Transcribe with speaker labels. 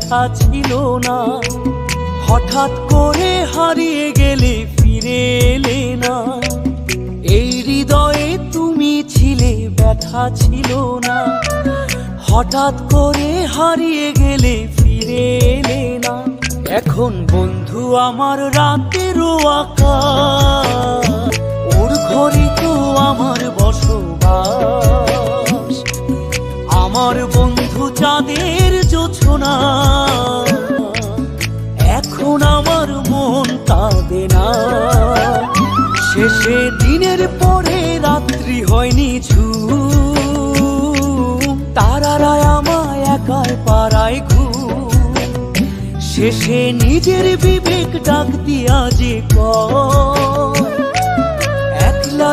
Speaker 1: ব্যথা ছিল না। হঠাৎ করে হারিয়ে গেলে ফিরে এলে না। এই হৃদয়ে তুমি ছিলে, ব্যথা ছিল না। হঠাৎ করে হারিয়ে গেলে ফিরে এলে না। এখন বন্ধু আমার রাতেরও আকাশ, ওর ঘরে তো আমার বসবাস। আমার বন্ধু চাঁদের জোছনা, এখন আমার মন কাঁদে না। শেষে দিনের পরে রাত্রি হয়নি ঝুম, তারারা আমায় একাই পাড়ায় ঘুম। শেষে নিজের বিবেক ডাক দিয়া যে কয় একলা